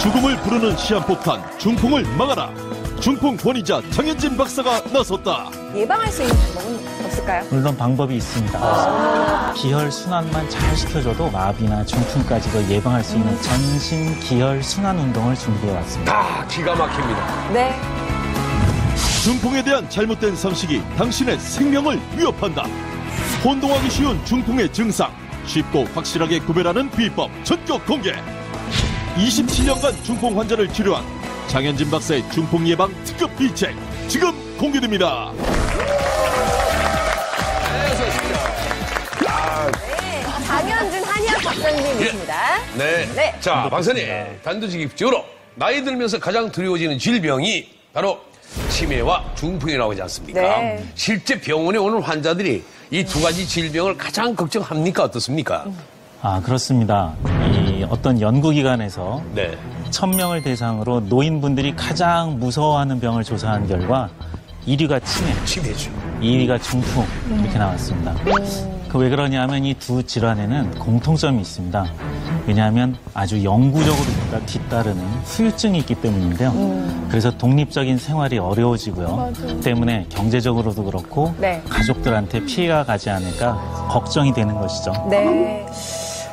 죽음을 부르는 시한폭탄 중풍을 막아라. 중풍 권위자 장현진 박사가 나섰다. 예방할 수 있는 방법은 없을까요? 물론 방법이 있습니다. 기혈 순환만 잘 시켜줘도 마비나 중풍까지도 예방할 수 있는 전신 기혈 순환 운동을 준비해왔습니다. 기가 막힙니다. 네. 중풍에 대한 잘못된 상식이 당신의 생명을 위협한다. 혼동하기 쉬운 중풍의 증상, 쉽고 확실하게 구별하는 비법 전격 공개. 27년간 중풍 환자를 치료한 장현진 박사의 중풍 예방 특급 비책 지금 공개됩니다. 네, 장현진 한의학 박사님이십니다. 네. 자, 박사님, 단도직입적으로 나이 들면서 가장 두려워지는 질병이 바로 치매와 중풍이라고 하지 않습니까? 네. 실제 병원에 오는 환자들이 이 두 가지 질병을 가장 걱정합니까? 어떻습니까? 그렇습니다. 이 어떤 연구기관에서 네. 1000명을 대상으로 노인분들이 가장 무서워하는 병을 조사한 결과 1위가 치매죠. 2위가 중풍 이렇게 나왔습니다. 그 왜 그러냐면 이 두 질환에는 공통점이 있습니다. 왜냐하면 아주 영구적으로 뒤따르는 후유증이 있기 때문인데요. 그래서 독립적인 생활이 어려워지고요. 때문에 경제적으로도 그렇고 네. 가족들한테 피해가 가지 않을까 걱정이 되는 것이죠. 네.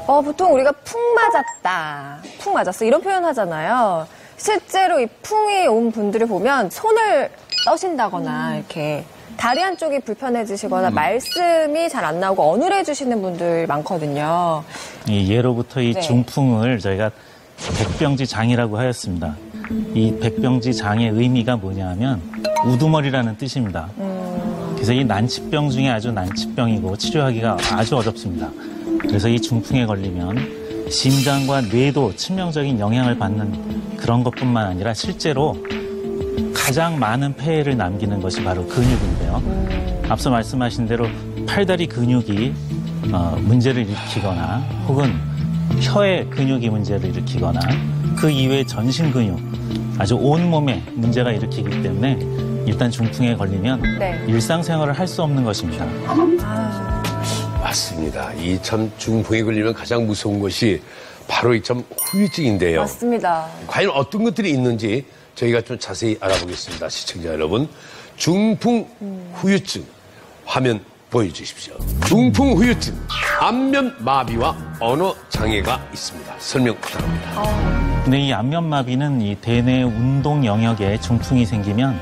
보통 우리가 풍 맞았다, 풍 맞았어 이런 표현 하잖아요. 실제로 이 풍이 온 분들을 보면 손을 떠신다거나 이렇게 다리 한쪽이 불편해지시거나 말씀이 잘 안 나오고 어눌해지시는 분들 많거든요. 예로부터 이 네. 중풍을 저희가 백병지 장이라고 하였습니다. 이 백병지 장의 의미가 뭐냐면 우두머리라는 뜻입니다. 그래서 이 난치병 중에 아주 난치병이고 치료하기가 아주 어렵습니다. 그래서 이 중풍에 걸리면 심장과 뇌도 치명적인 영향을 받는 그런 것뿐만 아니라 실제로 가장 많은 폐해를 남기는 것이 바로 근육인데요. 앞서 말씀하신 대로 팔다리 근육이 문제를 일으키거나 혹은 혀의 근육이 문제를 일으키거나 그 이외의 전신 근육, 아주 온몸에 문제가 일으키기 때문에 일단 중풍에 걸리면 네. 일상생활을 할 수 없는 것입니다. 맞습니다. 이 참 중풍에 걸리면 가장 무서운 것이 바로 이 참 후유증인데요. 맞습니다. 과연 어떤 것들이 있는지 저희가 좀 자세히 알아보겠습니다. 시청자 여러분, 중풍 후유증 화면 보여주십시오. 중풍 후유증, 안면 마비와 언어 장애가 있습니다. 설명 부탁합니다. 근데 이 안면마비는 이 대뇌 운동 영역에 중풍이 생기면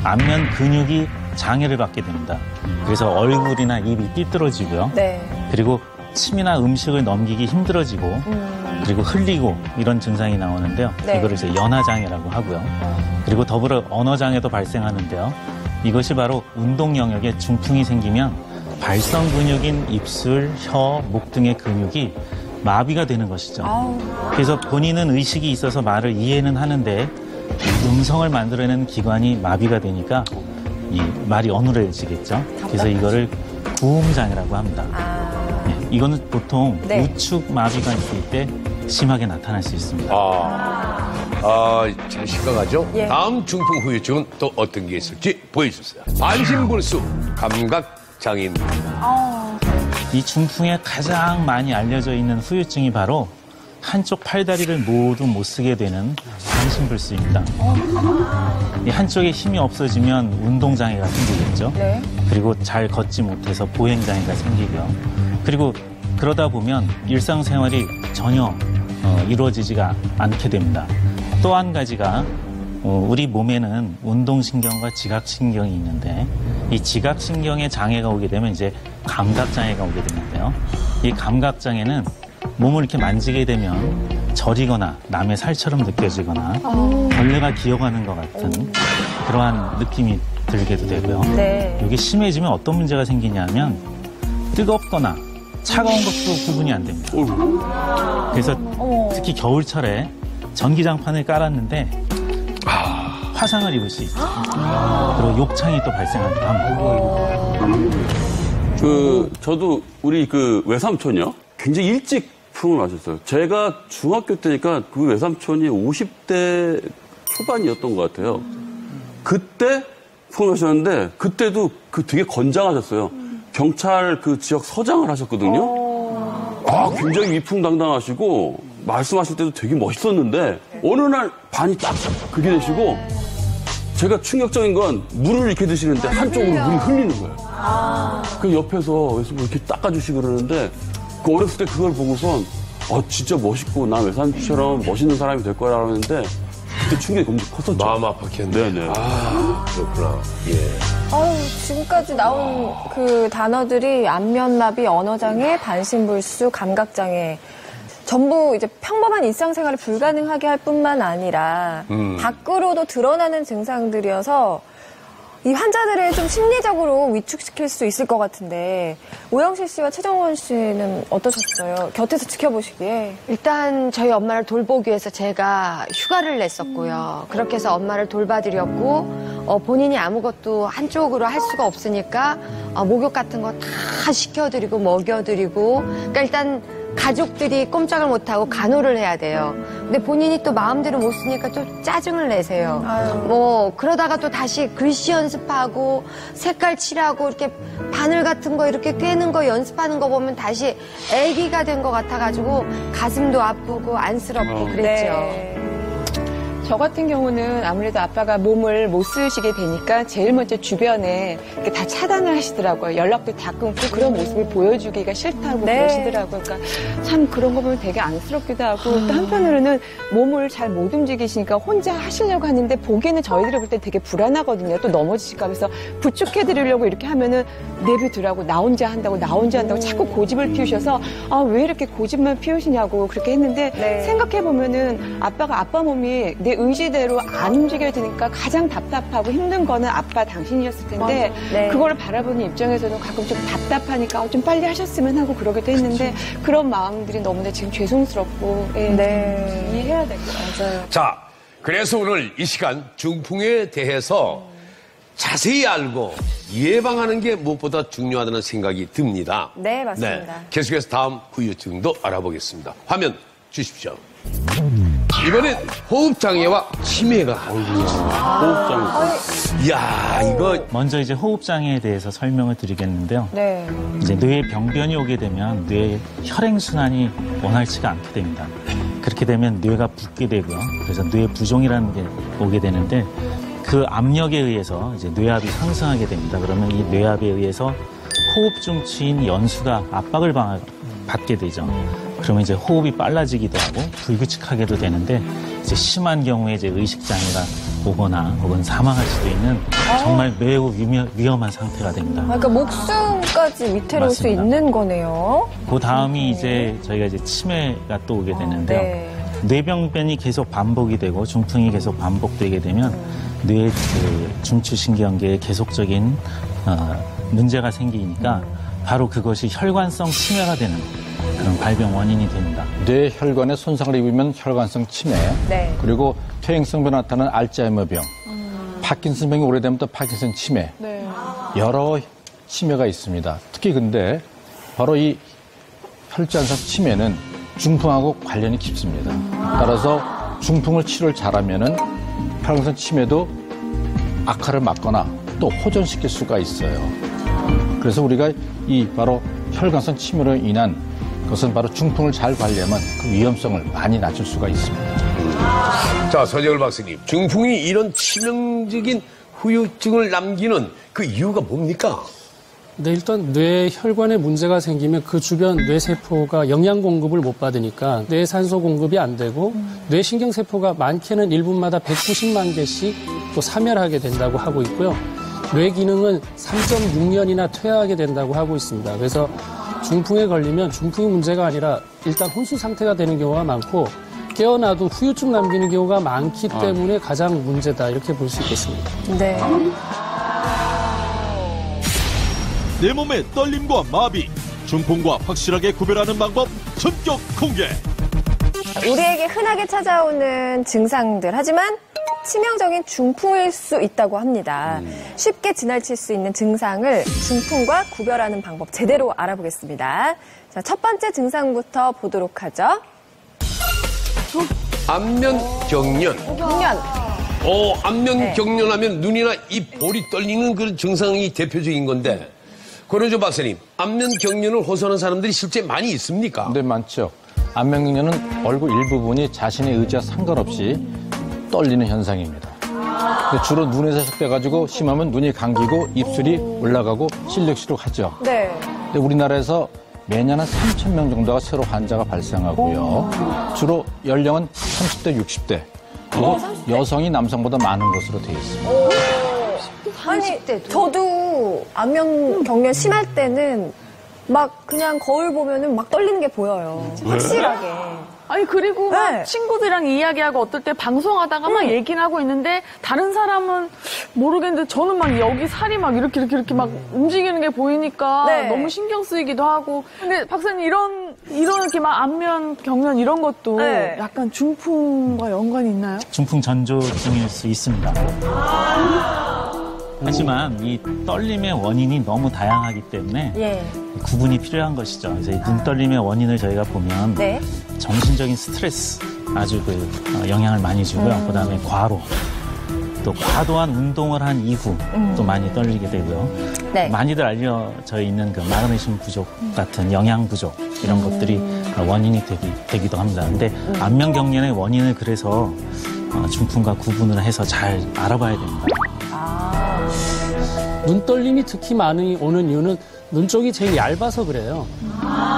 안면 근육이 장애를 받게 됩니다. 그래서 얼굴이나 입이 삐뚤어지고요. 네. 그리고 침이나 음식을 넘기기 힘들어지고 그리고 흘리고 이런 증상이 나오는데요. 네. 이거를 이제 연하장애라고 하고요. 그리고 더불어 언어장애도 발생하는데요. 이것이 바로 운동 영역에 중풍이 생기면 발성 근육인 입술, 혀, 목 등의 근육이 마비가 되는 것이죠. 그래서 본인은 의식이 있어서 말을 이해는 하는데 음성을 만들어내는 기관이 마비가 되니까 이 말이 어눌해지겠죠. 그래서 이거를 구음장애라고 합니다. 이거는 보통 네. 우측 마비가 있을 때 심하게 나타날 수 있습니다. 참 심각하죠? 예. 다음 중풍 후유증은 또 어떤 게 있을지 보여주세요. 반신불수 감각장애입니다. 이 중풍에 가장 많이 알려져 있는 후유증이 바로 한쪽 팔다리를 모두 못 쓰게 되는 반신불수입니다. 이 한쪽에 힘이 없어지면 운동장애가 생기겠죠. 네. 그리고 잘 걷지 못해서 보행장애가 생기고요. 그리고 그러다 보면 일상생활이 전혀 이루어지지가 않게 됩니다. 또 한 가지가 우리 몸에는 운동신경과 지각신경이 있는데 이 지각신경에 장애가 오게 되면 이제 감각장애가 오게 되는데요. 이 감각장애는 몸을 이렇게 만지게 되면 저리거나 남의 살처럼 느껴지거나 벌레가 기어가는 것 같은 그러한 느낌이 들게도 되고요. 네. 이게 심해지면 어떤 문제가 생기냐면 뜨겁거나 차가운 것도 구분이 안 됩니다. 그래서 특히 겨울철에 전기장판을 깔았는데 화상을 입을 수 있어요. 그리고 욕창이 또 발생하기도 합니다. 저도 우리 외삼촌이요. 굉장히 일찍 풍을 마셨어요. 제가 중학교 때니까 그 외삼촌이 50대 초반이었던 것 같아요. 그때 풍을 마셨는데 그때도 되게 건장하셨어요. 경찰 지역 서장을 하셨거든요. 굉장히 위풍당당하시고 말씀하실 때도 되게 멋있었는데 어느 날 반이 딱 그게 되시고 제가 충격적인 건 물을 이렇게 드시는데 한쪽으로 물이 흘리는 거예요. 그 옆에서 이렇게 닦아주시고 그러는데 그 어렸을 때 그걸 보고선 진짜 멋있고 나 외삼촌처럼 멋있는 사람이 될 거라고 했는데 그때 충격이 엄청 컸었죠. 마음 아팠겠네. 네네. 그렇구나. 예. 아유, 지금까지 나온 그 단어들이 안면마비, 언어장애, 반신불수, 감각장애. 전부 이제 평범한 일상생활을 불가능하게 할 뿐만 아니라 밖으로도 드러나는 증상들이어서 이 환자들을 좀 심리적으로 위축시킬 수 있을 것 같은데 오영실 씨와 최정원 씨는 어떠셨어요? 곁에서 지켜보시기에. 일단 저희 엄마를 돌보기 위해서 제가 휴가를 냈었고요. 그렇게 해서 엄마를 돌봐드렸고 본인이 아무것도 한쪽으로 할 수가 없으니까 목욕 같은 거 다 시켜드리고 먹여드리고 그러니까 일단 가족들이 꼼짝을 못하고 간호를 해야 돼요. 근데 본인이 또 마음대로 못 쓰니까 또 짜증을 내세요. 뭐 그러다가 또 다시 글씨 연습하고 색깔 칠하고 이렇게 바늘 같은 거 이렇게 꿰는 거 연습하는 거 보면 다시 애기가 된 것 같아가지고 가슴도 아프고 안쓰럽고 그랬죠. 네. 저 같은 경우는 아무래도 아빠가 몸을 못 쓰시게 되니까 제일 먼저 주변에 이렇게 다 차단을 하시더라고요. 연락도 다 끊고 그런 모습을 보여주기가 싫다고 네. 그러시더라고요. 그러니까 참 그런 거 보면 되게 안쓰럽기도 하고 또 한편으로는 몸을 잘 못 움직이시니까 혼자 하시려고 하는데 보기에는 저희들이 볼 때 되게 불안하거든요. 또 넘어지실까 봐. 그래서 부축해드리려고 이렇게 하면은 내비두라고 나 혼자 한다고 자꾸 고집을 피우셔서 왜 이렇게 고집만 피우시냐고 그렇게 했는데 네. 생각해보면은 아빠가 아빠 몸이 내 의지대로 안 움직여야 되니까 가장 답답하고 힘든 거는 아빠 당신이었을 텐데 네. 그걸 바라보는 입장에서는 가끔 좀 답답하니까 좀 빨리 하셨으면 하고 그러기도 했는데 그런 마음들이 너무나 지금 죄송스럽고 네. 이해해야 될 것 같아요. 맞아요. 자, 그래서 오늘 이 시간 중풍에 대해서 자세히 알고 예방하는 게 무엇보다 중요하다는 생각이 듭니다. 네, 맞습니다. 계속해서 다음 후유증도 알아보겠습니다. 화면 주십시오. 이번엔 호흡장애와 치매가 한국에 있습니다. 호흡장. 이야, 이거 먼저 이제 호흡장애에 대해서 설명을 드리겠는데요. 네. 이제 뇌에 병변이 오게 되면 뇌의 혈행순환이 원활치가 않게 됩니다. 그렇게 되면 뇌가 붓게 되고요. 그래서 뇌 부종이라는 게 오게 되는데 그 압력에 의해서 이제 뇌압이 상승하게 됩니다. 그러면 이 뇌압에 의해서 호흡 중추인 연수가 압박을 받게 되죠. 그러면 이제 호흡이 빨라지기도 하고 불규칙하게도 되는데 이제 심한 경우에 이제 의식장애가 오거나 혹은 사망할 수도 있는 정말 매우 위험한 상태가 됩니다. 그러니까 목숨까지 위태로울 수 맞습니다. 있는 거네요. 그 다음이 이제 저희가 이제 치매가 또 오게 되는데요. 네. 뇌병변이 계속 반복이 되고 중풍이 계속 반복되게 되면 뇌 그 중추신경계에 계속적인 문제가 생기니까 바로 그것이 혈관성 치매가 되는 그런 발병 원인이 됩니다. 뇌 혈관에 손상을 입으면 혈관성 치매, 네. 그리고 퇴행성 변화 나타나는 알츠하이머병, 파킨슨병이 오래되면 또 파킨슨 치매, 여러 치매가 있습니다. 특히 근데 바로 이 혈관성 치매는 중풍하고 관련이 깊습니다. 따라서 중풍을 치료를 잘하면은 혈관성 치매도 악화를 막거나 또 호전시킬 수가 있어요. 그래서 우리가 이 바로 혈관성 치매로 인한 그것은 바로 중풍을 잘 관리하면 그 위험성을 많이 낮출 수가 있습니다. 자, 서재걸 박사님, 중풍이 이런 치명적인 후유증을 남기는 그 이유가 뭡니까? 네, 일단 뇌 혈관에 문제가 생기면 그 주변 뇌세포가 영양 공급을 못 받으니까 뇌 산소 공급이 안 되고 뇌 신경세포가 많게는 1분마다 190만 개씩 또 사멸하게 된다고 하고 있고요. 뇌 기능은 3.6년이나 퇴화하게 된다고 하고 있습니다. 그래서 중풍에 걸리면 중풍이 문제가 아니라 일단 혼수 상태가 되는 경우가 많고 깨어나도 후유증 남기는 경우가 많기 때문에 가장 문제다 이렇게 볼 수 있겠습니다. 네. 내 몸의 떨림과 마비, 중풍과 확실하게 구별하는 방법 전격 공개. 우리에게 흔하게 찾아오는 증상들, 하지만 치명적인 중풍일 수 있다고 합니다. 쉽게 지나칠 수 있는 증상을 중풍과 구별하는 방법 제대로 알아보겠습니다. 자, 첫 번째 증상부터 보도록 하죠. 안면경련. 경련. 안면경련하면 눈이나 입, 볼이 떨리는 그런 증상이 대표적인 건데, 권은주 박사님, 안면경련을 호소하는 사람들이 실제 많이 있습니까? 네, 많죠. 안면경련은 얼굴 일부분이 자신의 의지와 상관없이 떨리는 현상입니다. 근데 주로 눈에서 시작돼가지고 심하면 눈이 감기고 입술이 올라가고 실룩실룩하죠. 네. 근데 우리나라에서 매년 한 3,000명 정도가 새로 환자가 발생하고요. 주로 연령은 30대, 60대. 그리고 여성이 남성보다 많은 것으로 되어 있습니다. 아니, 저도 안면 경련 심할 때는 막 그냥 거울 보면은 막 떨리는 게 보여요. 확실하게. 아니 그리고 막 네. 친구들이랑 이야기하고 어떨 때 방송하다가 막 얘기는 하고 있는데 다른 사람은 모르겠는데 저는 막 여기 살이 막 이렇게 막 움직이는 게 보이니까 네. 너무 신경 쓰이기도 하고. 근데 박사님 이런 이렇게 막 안면 경련 이런 것도 네. 약간 중풍과 연관이 있나요? 중풍 전조증일 수 있습니다. 하지만 이 떨림의 원인이 너무 다양하기 때문에 예. 구분이 필요한 것이죠. 그래서 이 눈떨림의 원인을 저희가 보면 네. 정신적인 스트레스 아주 영향을 많이 주고요. 그다음에 과로, 또 과도한 운동을 한 이후 또 많이 떨리게 되고요. 네. 많이들 알려져 있는 그 마그네슘 부족 같은 영양 부족 이런 것들이 원인이 되기도 합니다. 근데 안면 경련의 원인을 그래서 중풍과 구분을 해서 잘 알아봐야 됩니다. 눈떨림이 특히 많이 오는 이유는 눈 쪽이 제일 얇아서 그래요.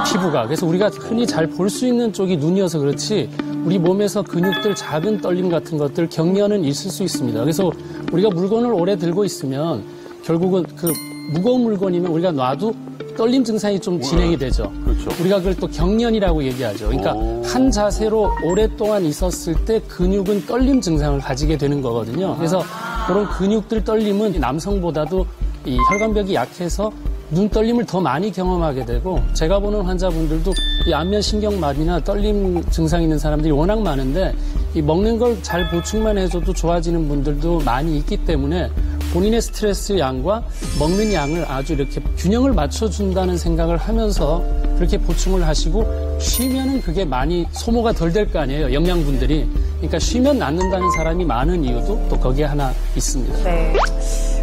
피부가. 그래서 우리가 흔히 잘 볼 수 있는 쪽이 눈이어서 그렇지 우리 몸에서 근육들 작은 떨림 같은 것들 경련은 있을 수 있습니다. 그래서 우리가 물건을 오래 들고 있으면 결국은 그 무거운 물건이면 우리가 놔도 떨림 증상이 좀 진행이 되죠. 그렇죠. 우리가 그걸 또 경련이라고 얘기하죠. 그러니까 한 자세로 오랫동안 있었을 때 근육은 떨림 증상을 가지게 되는 거거든요. 그래서 그런 근육들 떨림은 남성보다도 이 혈관벽이 약해서 눈 떨림을 더 많이 경험하게 되고 제가 보는 환자분들도 이 안면 신경마비나 떨림 증상 있는 사람들이 워낙 많은데 이 먹는 걸 잘 보충만 해줘도 좋아지는 분들도 많이 있기 때문에 본인의 스트레스 양과 먹는 양을 아주 이렇게 균형을 맞춰준다는 생각을 하면서 그렇게 보충을 하시고 쉬면은 그게 많이 소모가 덜 될 거 아니에요. 영양분들이. 그러니까 쉬면 낫는다는 사람이 많은 이유도 또 거기에 하나 있습니다. 네.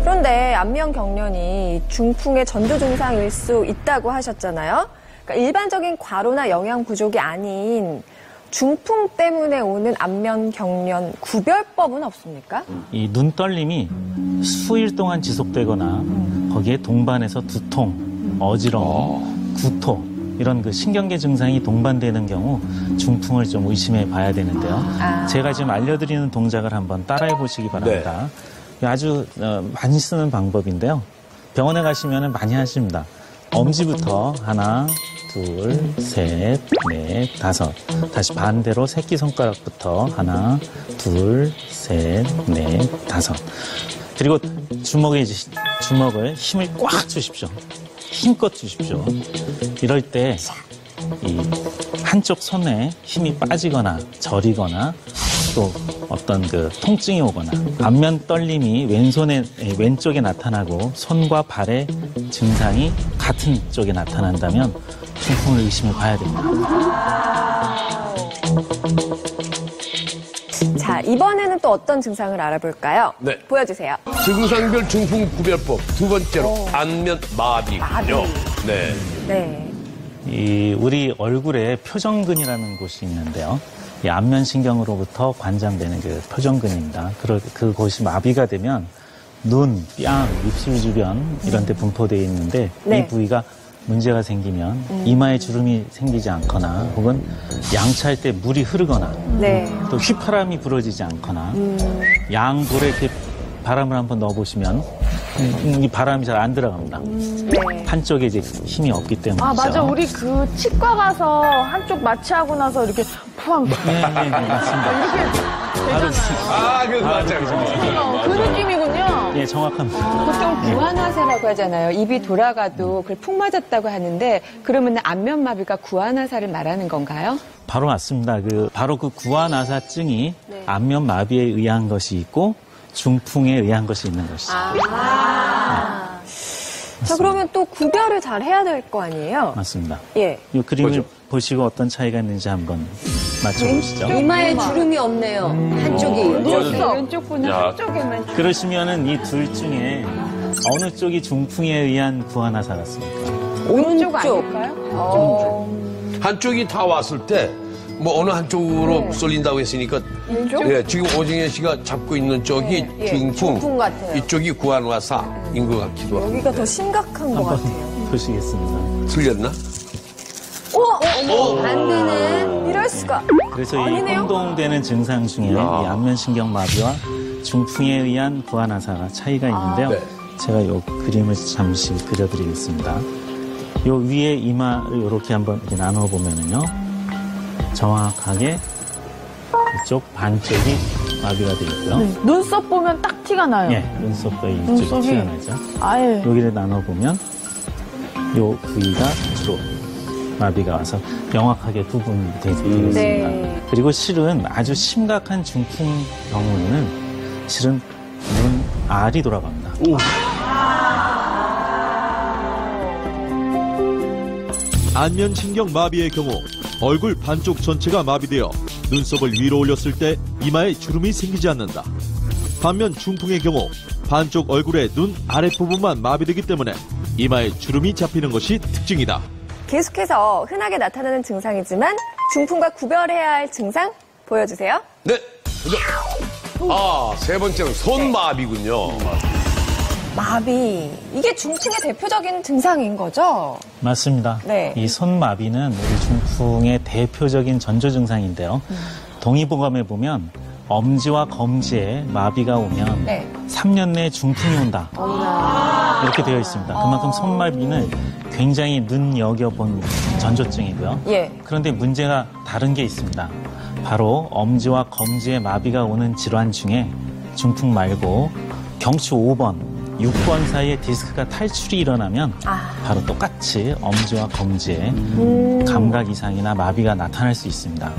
그런데 안면 경련이 중풍의 전조 증상일 수 있다고 하셨잖아요. 그러니까 일반적인 과로나 영양 부족이 아닌 중풍 때문에 오는 안면 경련 구별법은 없습니까? 이 눈떨림이 수일 동안 지속되거나 거기에 동반해서 두통, 어지러움, 구토 이런 그 신경계 증상이 동반되는 경우 중풍을 좀 의심해 봐야 되는데요. 제가 지금 알려드리는 동작을 한번 따라해 보시기 바랍니다. 아주 많이 쓰는 방법인데요. 병원에 가시면 많이 하십니다. 엄지부터 하나, 둘, 셋, 넷, 다섯. 다시 반대로 새끼손가락부터 하나, 둘, 셋, 넷, 다섯. 그리고 주먹을 힘을 꽉 주십시오. 힘껏 주십시오. 이럴 때 이 한쪽 손에 힘이 빠지거나 저리거나 또 어떤 그 통증이 오거나 안면 떨림이 왼쪽에 나타나고 손과 발의 증상이 같은 쪽에 나타난다면 중풍을 의심해 봐야 됩니다. 자, 이번에는 또 어떤 증상을 알아볼까요? 네. 보여주세요. 증상별 중풍 구별법 두 번째로 안면 마비군요. 네. 네. 이 우리 얼굴에 표정근이라는 곳이 있는데요. 이 안면신경으로부터 관장되는 그 표정근입니다. 그곳이 마비가 되면 눈, 뺨, 입술 주변 이런 데 분포되어 있는데 네. 이 부위가 문제가 생기면 이마에 주름이 생기지 않거나 혹은 양치할 때 물이 흐르거나 네. 또 휘파람이 불어지지 않거나 양볼에 이렇게 바람을 한번 넣어보시면 이 바람이 잘 안 들어갑니다. 네. 한쪽에 이제 힘이 없기 때문이죠. 아 맞아 우리 그 치과 가서 한쪽 마취하고 나서 이렇게 푸앙 네, 맞습니다. 되잖아요. 맞아요. 그 느낌이군요. 예, 정확합니다. 보통 구안화사라고 하잖아요. 입이 돌아가도 그걸 푹 맞았다고 하는데 그러면 안면마비가 구안화사를 말하는 건가요? 바로 맞습니다. 바로 그 구안아사증이 안면 마비에 의한 것이 있고 중풍에 의한 것이 있는 것이죠. 자, 그러면 또 구별을 잘 해야 될 거 아니에요? 맞습니다. 예. 이 그림을 보시고 어떤 차이가 있는지 한번 맞춰보시죠. 이마에 주름이 없네요. 한쪽이. 왼쪽 분은 한쪽에만. 그러시면은 이 둘 중에 어느 쪽이 중풍에 의한 구안아사 같습니까? 오른쪽 아닐까요? 한쪽이 다 왔을 때 뭐 어느 한쪽으로 쏠린다고 했으니까 예, 지금 오정현 씨가 잡고 있는 쪽이 중풍 같아요. 이쪽이 구안화사인 것 같기도 하고. 여기가 더 심각한 것 같아요. 보시겠습니다. 틀렸나? 안 되네. 이럴 수가. 그래서 이 아니네요? 혼동되는 증상 중에 이 안면신경마비와 중풍에 의한 구안화사가 차이가 있는데요. 네. 제가 이 그림을 잠시 그려드리겠습니다. 요 위에 이마를 이렇게 한번 이렇게 나눠보면은요. 정확하게 이쪽 반쪽이 마비가 되어 있고요. 눈썹 보면 딱 티가 나요. 예, 눈썹도 이쪽이 눈썹이 티가 나죠. 아예. 여기를 나눠보면 요 부위가 주로 마비가 와서 명확하게 구분이 되겠습니다. 네. 그리고 실은 아주 심각한 중풍 경우에는 실은 눈 알이 돌아갑니다. 안면신경 마비의 경우 얼굴 반쪽 전체가 마비되어 눈썹을 위로 올렸을 때 이마에 주름이 생기지 않는다. 반면 중풍의 경우 반쪽 얼굴의 눈 아랫부분만 마비되기 때문에 이마에 주름이 잡히는 것이 특징이다. 계속해서 흔하게 나타나는 증상이지만 중풍과 구별해야 할 증상 보여주세요. 네. 아, 세 번째는 손마비군요. 마비. 이게 중풍의 대표적인 증상인 거죠? 맞습니다. 네. 이 손마비는 우리 중풍의 대표적인 전조 증상인데요. 동의보감에 보면 엄지와 검지에 마비가 오면 네. 3년 내에 중풍이 온다. 이렇게 되어 있습니다. 그만큼 손마비는 굉장히 눈여겨본 전조증이고요. 예. 그런데 문제가 다른 게 있습니다. 바로 엄지와 검지에 마비가 오는 질환 중에 중풍 말고 경추 5번, 6번 사이에 디스크가 탈출이 일어나면 바로 똑같이 엄지와 검지에 감각 이상이나 마비가 나타날 수 있습니다.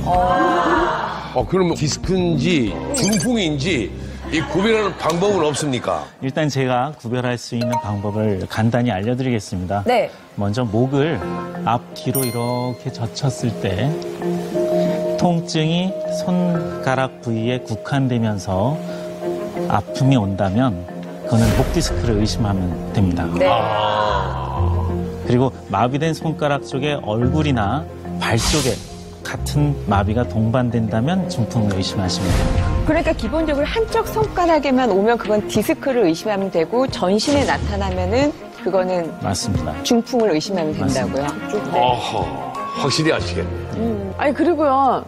그러면 디스크인지 중풍인지 이 구별하는 방법은 없습니까? 일단 제가 구별할 수 있는 방법을 간단히 알려드리겠습니다. 네. 먼저 목을 앞뒤로 이렇게 젖혔을 때 통증이 손가락 부위에 국한되면서 아픔이 온다면 그거는 목 디스크를 의심하면 됩니다. 네. 그리고 마비된 손가락 쪽에 얼굴이나 발 쪽에 같은 마비가 동반된다면 중풍을 의심하시면 됩니다. 그러니까 기본적으로 한쪽 손가락에만 오면 그건 디스크를 의심하면 되고 전신에 나타나면은 그거는 맞습니다. 중풍을 의심하면 된다고요. 아하, 확실히 아시겠네요. 아니 그리고요.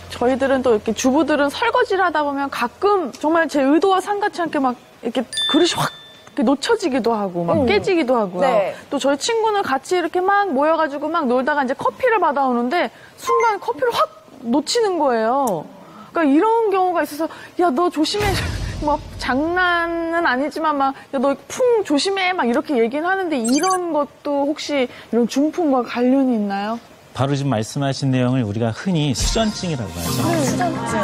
저희들은 또 이렇게 주부들은 설거지를 하다 보면 가끔 정말 제 의도와 상같이 않게 막 이렇게 그릇이 확 이렇게 놓쳐지기도 하고 막 깨지기도 하고요. 네. 또 저희 친구는 같이 이렇게 막 모여가지고 막 놀다가 이제 커피를 받아오는데 순간 커피를 확 놓치는 거예요. 그러니까 이런 경우가 있어서 야 너 조심해. 막 장난은 아니지만 막 야 너 풍 조심해 막 이렇게 얘기는 하는데 이런 것도 혹시 이런 중풍과 관련이 있나요? 바로 지금 말씀하신 내용을 우리가 흔히 수전증이라고 하죠. 수전증.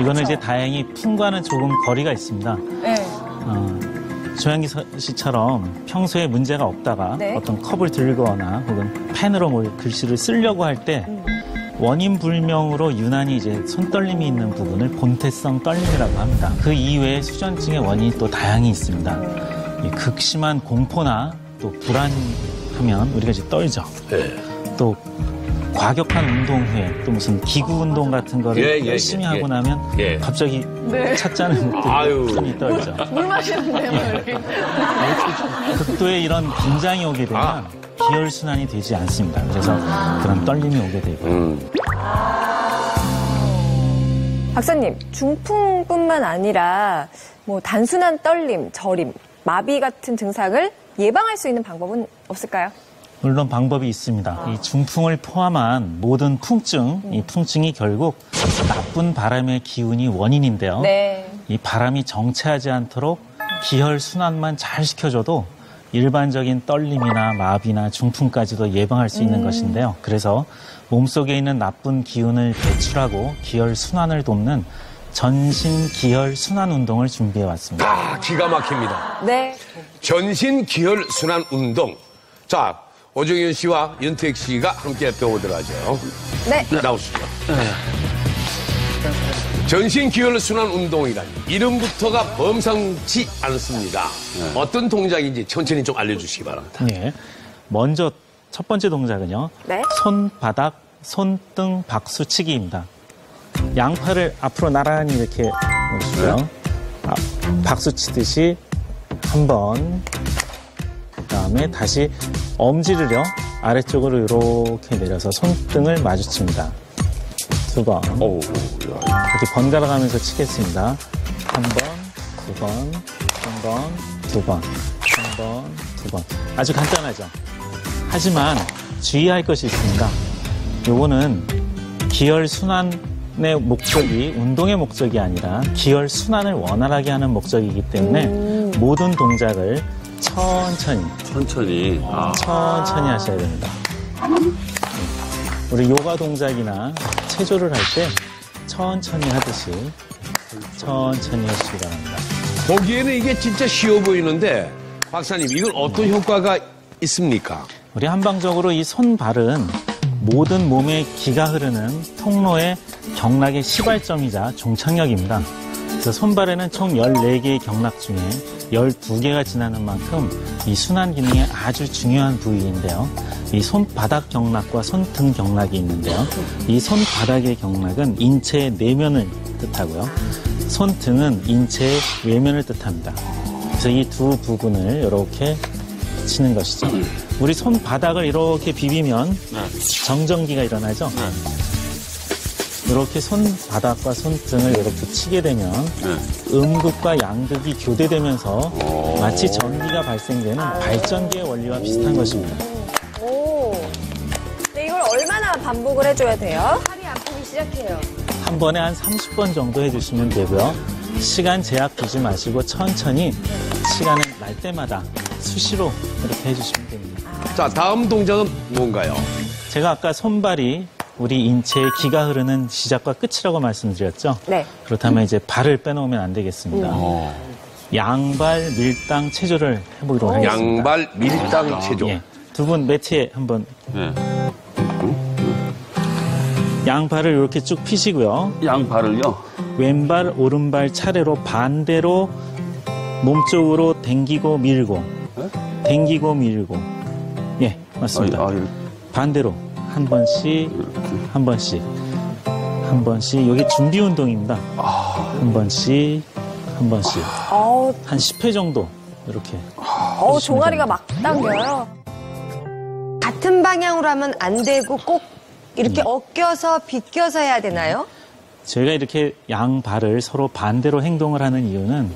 이거는 이제 다행히 풍과는 조금 거리가 있습니다. 네. 조양기 씨처럼 평소에 문제가 없다가 네. 어떤 컵을 들거나 혹은 펜으로 뭘 글씨를 쓰려고 할 때 원인 불명으로 유난히 이제 손떨림이 있는 부분을 본태성 떨림이라고 합니다. 그 이외에 수전증의 원인이 또 다양히 있습니다. 이 극심한 공포나 또 불안하면 우리가 이제 떨죠. 네. 또 과격한 운동 후에 또 무슨 기구 운동 같은 거를 열심히 하고 나면 갑자기 찻잔을 먹고 손이 떨죠. 물 마시는데요, 이렇게. 극도의 이런 긴장이 오게 되면 기혈순환이 되지 않습니다. 그래서 그런 떨림이 오게 되고요. 박사님, 중풍뿐만 아니라 뭐 단순한 떨림, 저림, 마비 같은 증상을 예방할 수 있는 방법은 없을까요? 물론 방법이 있습니다. 이 중풍을 포함한 모든 풍증, 이 풍증이 결국 나쁜 바람의 기운이 원인인데요. 네. 이 바람이 정체하지 않도록 기혈 순환만 잘 시켜줘도 일반적인 떨림이나 마비나 중풍까지도 예방할 수 있는 것인데요. 그래서 몸속에 있는 나쁜 기운을 배출하고 기혈 순환을 돕는 전신 기혈 순환 운동을 준비해 왔습니다. 기가 막힙니다. 네. 전신 기혈 순환 운동. 자, 오정현 씨와 윤택 씨가 함께 배우도록 하죠. 네. 나오시죠. 전신 기혈 순환 운동이란 이름부터가 범상치 않습니다. 어떤 동작인지 천천히 좀 알려주시기 바랍니다. 네. 먼저 첫 번째 동작은요. 네. 손바닥 손등 박수치기입니다. 양팔을 앞으로 나란히 이렇게 놓으시고요. 박수 치듯이 한 번, 그 다음에 다시 엄지를요, 아래쪽으로 이렇게 내려서 손등을 마주칩니다. 두 번. 이렇게 번갈아 가면서 치겠습니다. 한 번, 두 번, 한 번, 두 번, 한 번, 두 번. 아주 간단하죠? 하지만 주의할 것이 있습니다. 요거는 기혈순환의 목적이 운동의 목적이 아니라 기혈순환을 원활하게 하는 목적이기 때문에 모든 동작을 천천히 하셔야 됩니다. 우리 요가 동작이나 체조를 할 때 천천히 하듯이 천천히 하시기 바랍니다. 보기에는 이게 진짜 쉬워 보이는데 박사님, 이건 어떤 효과가 있습니까? 우리 한방적으로 이 손발은 모든 몸의 기가 흐르는 통로의 경락의 시발점이자 종착역입니다. 그래서 손발에는 총 14개의 경락 중에 12개가 지나는 만큼 이 순환 기능이 아주 중요한 부위인데요. 이 손바닥 경락과 손등 경락이 있는데요. 이 손바닥의 경락은 인체의 내면을 뜻하고요. 손등은 인체의 외면을 뜻합니다. 그래서 이 두 부분을 이렇게 치는 것이죠. 우리 손바닥을 이렇게 비비면 정전기가 일어나죠. 이렇게 손바닥과 손등을 이렇게 치게 되면 음극과 양극이 교대되면서 마치 전기가 발생되는 발전기의 원리와 비슷한 것입니다. 네, 이걸 얼마나 반복을 해줘야 돼요? 팔이 아프기 시작해요. 한 번에 한 30번 정도 해주시면 되고요. 시간 제약 두지 마시고 천천히 시간을 날 때마다 수시로 이렇게 해주시면 됩니다. 자, 다음 동작은 뭔가요? 제가 아까 손발이 우리 인체의 기가 흐르는 시작과 끝이라고 말씀드렸죠? 네. 그렇다면 이제 발을 빼놓으면 안 되겠습니다. 양발 밀당 체조를 해보도록 하겠습니다. 양발 밀당 체조. 예. 두 분 매트에 한번. 양발을 이렇게 쭉 펴시고요. 양발을요? 왼발, 오른발 차례로 반대로 몸쪽으로 당기고 밀고, 당기고 밀고. 예, 맞습니다. 반대로 한 번씩, 한 번씩, 한 번씩. 이게 준비 운동입니다. 한 번씩, 한 번씩. 한 10회 정도 이렇게. 종아리가 막 당겨요. 같은 방향으로 하면 안 되고 꼭 이렇게 엇겨서 비껴서 해야 되나요? 저희가 이렇게 양발을 서로 반대로 행동을 하는 이유는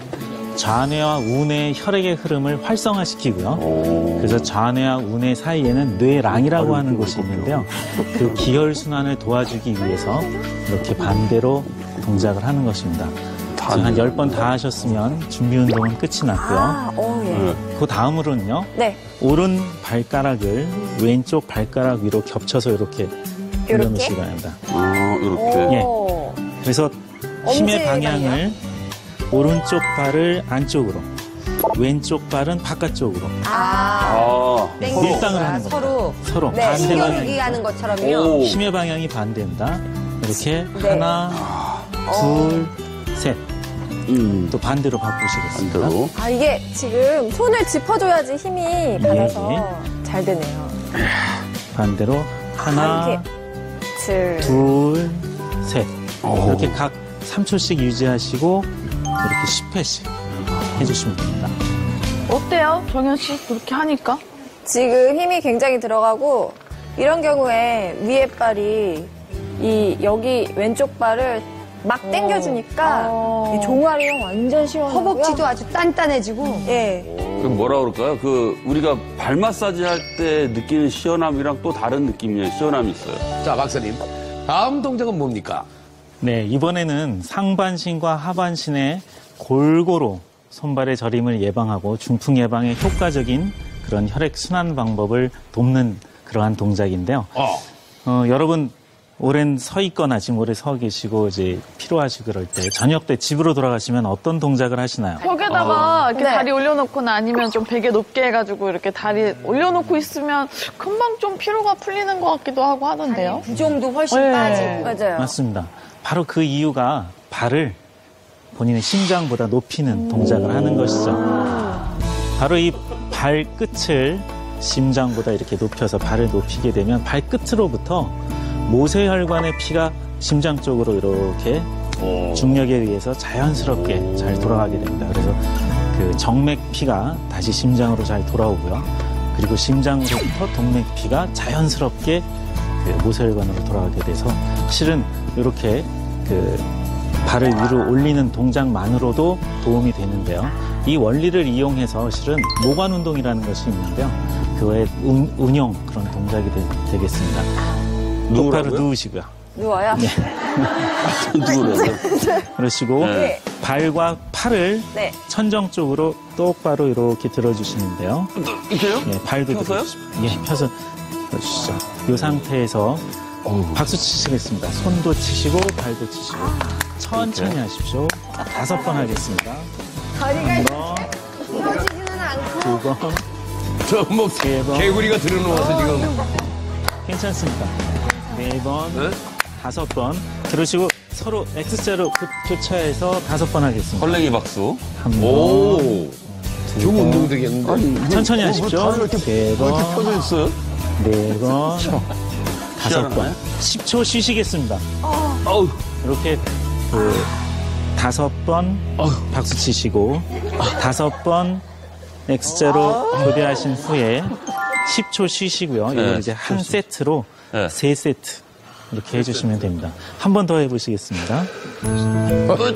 좌뇌와 우뇌의 혈액의 흐름을 활성화시키고요. 그래서 좌뇌와 우뇌 사이에는 뇌랑이라고 하는 곳이 있는데요. 그 기혈순환을 도와주기 위해서 이렇게 반대로 동작을 하는 것입니다. 한 10번 다 하셨으면 준비 운동은 끝이 났고요. 그 다음으로는요. 네. 오른 발가락을 왼쪽 발가락 위로 겹쳐서 이렇게 올려놓으시기 바랍니다. 이렇게. 예. 그래서 힘의 방향을 오른쪽 발을 안쪽으로, 왼쪽 발은 바깥쪽으로. 밀당을 하는 겁니다. 서로 네, 반대 신경기 방향. 하는 것처럼요. 힘의 방향이 반대입니다. 이렇게 하나, 둘, 셋. 또 반대로 바꾸시겠습니다. 반대로. 이게 지금 손을 짚어줘야지 힘이 받아서 잘 되네요. 반대로 하나, 이렇게 둘, 셋. 이렇게 각 3초씩 유지하시고 이렇게 10회씩 해주시면 됩니다. 어때요? 정현 씨 그렇게 하니까? 지금 힘이 굉장히 들어가고 이런 경우에 위에 발이 여기 왼쪽 발을 막 당겨주니까 이 종아리가 완전 시원하고요. 허벅지도 아주 단단해지고. 예. 그 뭐라 그럴까요? 우리가 발 마사지 할 때 느끼는 시원함이랑 또 다른 느낌의 시원함이 있어요. 자, 박사님. 다음 동작은 뭡니까? 네, 이번에는 상반신과 하반신의 골고루 손발의 저림을 예방하고 중풍 예방에 효과적인 그런 혈액 순환 방법을 돕는 그러한 동작인데요. 여러분 오랜 서 있거나 지금 오래 서 계시고 이제 피로하시고 그럴 때 저녁 때 집으로 돌아가시면 어떤 동작을 하시나요? 벽에다가 이렇게 네. 다리 올려놓거나 아니면 좀 베개 높게 해가지고 이렇게 다리 올려놓고 있으면 금방 좀 피로가 풀리는 것 같기도 하고 하던데요. 부종도 훨씬 네. 빠지고. 맞아요. 맞습니다. 바로 그 이유가 발을 본인의 심장보다 높이는 동작을 하는 것이죠. 바로 이 발끝을 심장보다 이렇게 높여서 발을 높이게 되면 발끝으로부터 모세혈관의 피가 심장 쪽으로 이렇게 중력에 의해서 자연스럽게 잘 돌아가게 됩니다. 그래서 그 정맥 피가 다시 심장으로 잘 돌아오고요. 그리고 심장으로부터 동맥 피가 자연스럽게 그 모세혈관으로 돌아가게 돼서 실은 이렇게 그 발을 위로 올리는 동작만으로도 도움이 되는데요. 이 원리를 이용해서 실은 모관 운동이라는 것이 있는데요. 그거의 운용 그런 동작이 되겠습니다. 똑바로 누우시고요. 누워요? 네. 누구래요? 그러시고 네. 발과 팔을 네. 천정 쪽으로 똑바로 이렇게 들어주시는데요. 이렇게요? 예, 발도 펴서요? 들어주시고. 예, 펴서 들어주시죠. 이 상태에서 박수 치시겠습니다. 손도 치시고 발도 치시고 천천히 하십시오. 5번 하겠습니다. 다리가 1번, 펴지지는 않고 2번, 저뭐 3번. 개구리가 들어놓아서 지금. 괜찮습니다. 4번, 네? 5번. 들으시고 서로 X자로 교차해서 5번 하겠습니다. 헐랭이 박수. 한 오. 번, 좀 운동 되겠는데. 천천히 하십시오. 다들 이렇게 3번, 펴져 있어요? 4번, 5번. 희한하네. 10초 쉬시겠습니다. 어우, 이렇게 그 5번 박수 치시고 5번 X자로 교대하신 후에 10초 쉬시고요. 이걸 이제 한 세트로 네. 3세트 이렇게 해주시면 됩니다. 한 번 더 해보시겠습니다.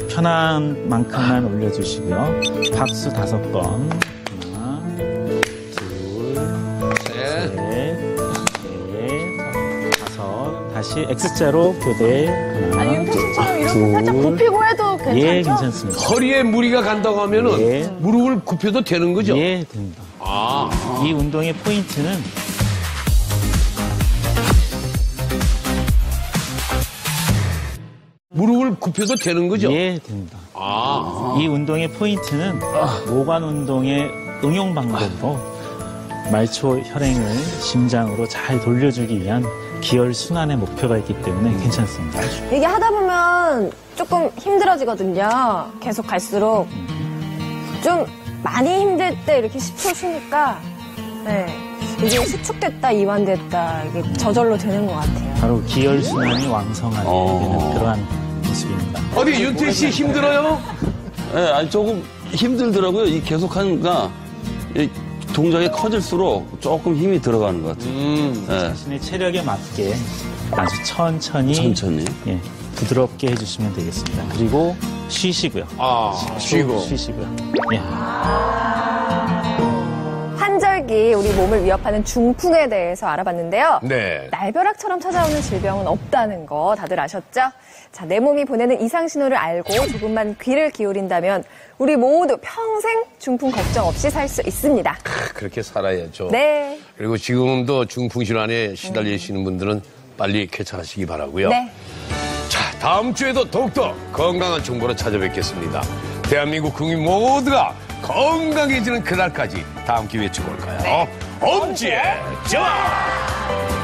편한 만큼만 올려주시고요. 박수 5번. 하나, 둘, 셋, 넷, 다섯. 다시 X자로 교대. 하나, 아니, 윤태 씨처럼 이렇게 둘. 살짝 굽히고 해도 괜찮죠? 예, 괜찮습니다. 허리에 무리가 간다고 하면은 예. 무릎을 굽혀도 되는 거죠? 예, 됩니다. 아. 이 운동의 포인트는 무릎을 굽혀도 되는 거죠? 예, 됩니다. 아. 이 운동의 포인트는 모관 운동의 응용 방법으로 말초 혈행을 심장으로 잘 돌려주기 위한 기혈 순환의 목표가 있기 때문에 괜찮습니다. 이게 하다 보면 조금 힘들어지거든요. 계속 갈수록 좀 많이 힘들 때 이렇게 10초 쉬니까 네. 이게 수축됐다 이완됐다 이게 저절로 되는 것 같아요. 바로 기혈 순환이 왕성하게 되는 그러한 모습입니다. 어디 윤태 씨 힘들어요? 네, 아니, 조금 힘들더라고요. 이 계속 하니까 이 동작이 커질수록 조금 힘이 들어가는 것 같아요. 네. 자신의 체력에 맞게 아주 천천히 예, 부드럽게 해주시면 되겠습니다. 그리고 쉬시고요. 아, 쉬고. 쉬시고요. 예. 환절기 우리 몸을 위협하는 중풍에 대해서 알아봤는데요. 네. 날벼락처럼 찾아오는 질병은 없다는 거 다들 아셨죠? 자, 내 몸이 보내는 이상 신호를 알고 조금만 귀를 기울인다면 우리 모두 평생 중풍 걱정 없이 살 수 있습니다. 그렇게 살아야죠. 네. 그리고 지금도 중풍 질환에 시달리시는 분들은 빨리 쾌차하시기 바라고요. 네. 자, 다음 주에도 더욱더 건강한 정보로 찾아뵙겠습니다. 대한민국 국민 모두가 건강해지는 그날까지 다 함께 외쳐볼까요? 엄지의 자!